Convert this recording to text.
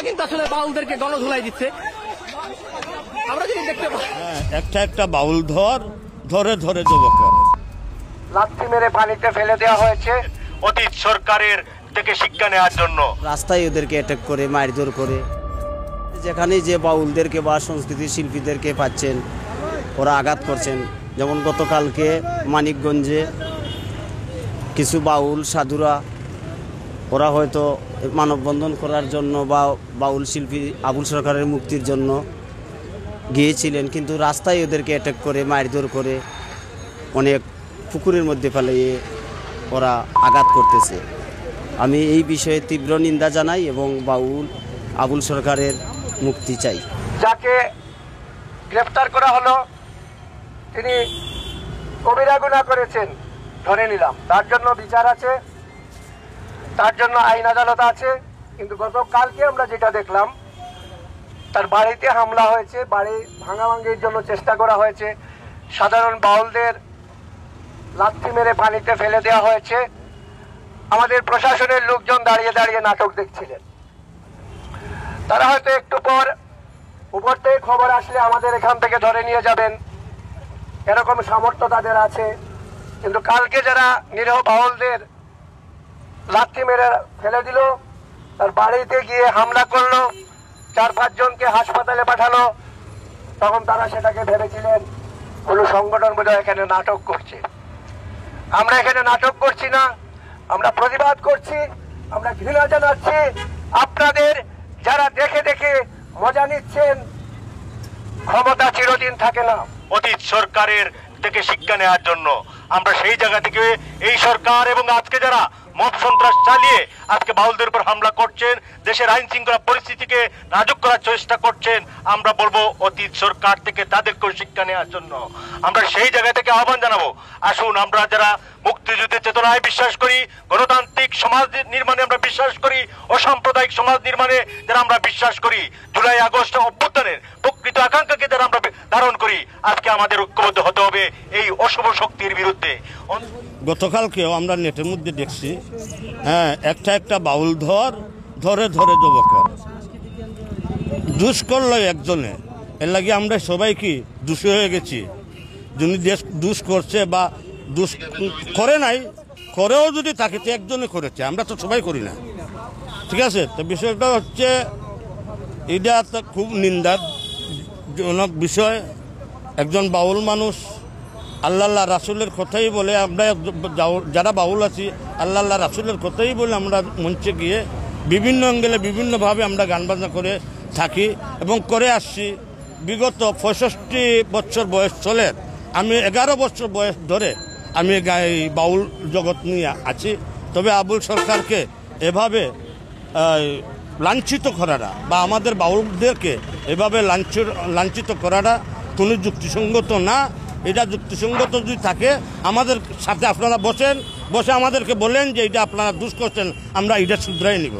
কিন্তু আসলে বাউলদেরকে গণধুলাই দিচ্ছে। আমরা যদি দেখতে পাই একটা বাউল ধরে যুবক লাথি মেরে পানিতে ফেলে দেওয়া হয়েছে অতীত সরকারের থেকে শিক্ষা নেওয়ার জন্য। রাস্তায় ওদেরকে অ্যাটাক করে মারধর করে, যেখানে যে বাউলদেরকে বা সংস্কৃতি শিল্পীদেরকে পাচ্ছেন ওরা আঘাত করছেন। যেমন গতকালকে মানিকগঞ্জে কিছু বাউল সাধুরা ওরা হয়তো মানববন্ধন করার জন্য বা বাউল শিল্পী আবুল সরকারের মুক্তির জন্য গিয়েছিলেন, কিন্তু রাস্তায় ওদেরকে অ্যাটাক করে মারধর করে অনেক পুকুরের মধ্যে ফেলিয়ে ওরা আঘাত করতেছে। আমি এই বিষয়ে তীব্র নিন্দা জানাই এবং বাউল আবুল সরকারের মুক্তি চাই। যাকে গ্রেফতার করা হলো তিনি কবিরা গুনাহ করেছেন ধরে নিলাম, তার জন্য বিচার আছে, তার জন্য আইন আদালত আছে। কিন্তু গতকালকে আমরা যেটা দেখলাম তার বাড়িতে হামলা হয়েছে, বাড়ি ভাঙাভাঙির জন্য চেষ্টা করা হয়েছে, সাধারণ বাউলদের লাথি মেরে পানিতে ফেলে দেওয়া হয়েছে। আমাদের প্রশাসনের লোকজন দাঁড়িয়ে দাঁড়িয়ে নাটক দেখছিলেন। তারা হয়তো একটু পর উপর থেকে খবর আসলে আমাদের এখান থেকে ধরে নিয়ে যাবেন, এরকম সামর্থ্য তাদের আছে। কিন্তু কালকে যারা নিরীহ বাউলদের লাথি মেরে ফেলে দিল, তার বাড়িতে গিয়ে হামলা করলো, 4-5 জনকে হাসপাতালে পাঠালো, তখন তারা সেটাকে ভেবেছিলেন কোন সংগঠন বোধহয় এখানে নাটক করছে। আমরা এখানে নাটক করছি না, আমরা প্রতিবাদ করছি, আমরা ঘৃণা জানাচ্ছি। আপনাদের যারা দেখে দেখে মজা নিচ্ছেন, ক্ষমতা চিরদিন থাকে না। অতীত সরকারের থেকে শিক্ষা নেওয়ার জন্য আমরা সেই জায়গা থেকে এই সরকার এবং আজকে যারা মব সন্ত্রাস চালিয়ে আজকে বাউলদের উপর হামলা করছেন, দেশের আইন শৃঙ্খলা পরিস্থিতিকে নাজুক করার চেষ্টা করছেন, আমরা বলবো অতীত সরকার থেকে তাদেরকেও শিক্ষা নেওয়ার জন্য আমরা সেই জায়গা থেকে আহ্বান জানাবো। আসুন, আমরা যারা মুক্তিযুদ্ধের চেতনায় বিশ্বাস করি, গণতান্ত্রিক সমাজ নির্মাণে আমরা বিশ্বাস করি, অসাম্প্রদায়িক সমাজ নির্মাণে যারা আমরা বিশ্বাস করি, জুলাই আগস্ট অভ্যুত্থানের প্রকৃত আকাঙ্ক্ষাকে যারা আমরা ধারণ করি, আজকে আমাদের ঐক্যবদ্ধ হতে হবে এই অশুভ শক্তির বিরুদ্ধে। গতকালকেও আমরা নেটের মধ্যে দেখছি একটা বাউল ধরে যুবক দুষ করলো একজনে, এর লাগে আমরা সবাই কি দোষী হয়ে গেছি। যিনি দুষ করছে বা দুষ করে নাই, করেও যদি তাকে তো একজনে করেছে, আমরা তো সবাই করি না, ঠিক আছে। তো বিষয়টা হচ্ছে এটা তো খুব নিন্দাজনক বিষয়। একজন বাউল মানুষ আল্লাহ রাসুলের কথাই বলে, আমরা যারা বাউল আছি আল্লাহ রাসুলের কথাই বলে আমরা মঞ্চে গিয়ে বিভিন্ন অ্যাঙ্গেলে বিভিন্নভাবে আমরা গান বাজনা করে থাকি এবং করে আসছি। বিগত 65 বছর বয়স চলে, আমি 11 বছর বয়স ধরে আমি বাউল জগৎ নিয়ে আছি। তবে আবুল সরকারকে এভাবে লাঞ্ছিত করাটা বা আমাদের বাউলদেরকে এভাবে লাঞ্ছিত করাটা কোনো যুক্তিসঙ্গত না। এটা যুক্তিসঙ্গত যদি থাকে আমাদের সাথে আপনারা বসে আমাদেরকে বলেন যে এটা আপনারা দুষ করছেন, আমরা এটা শুধরাই নিব।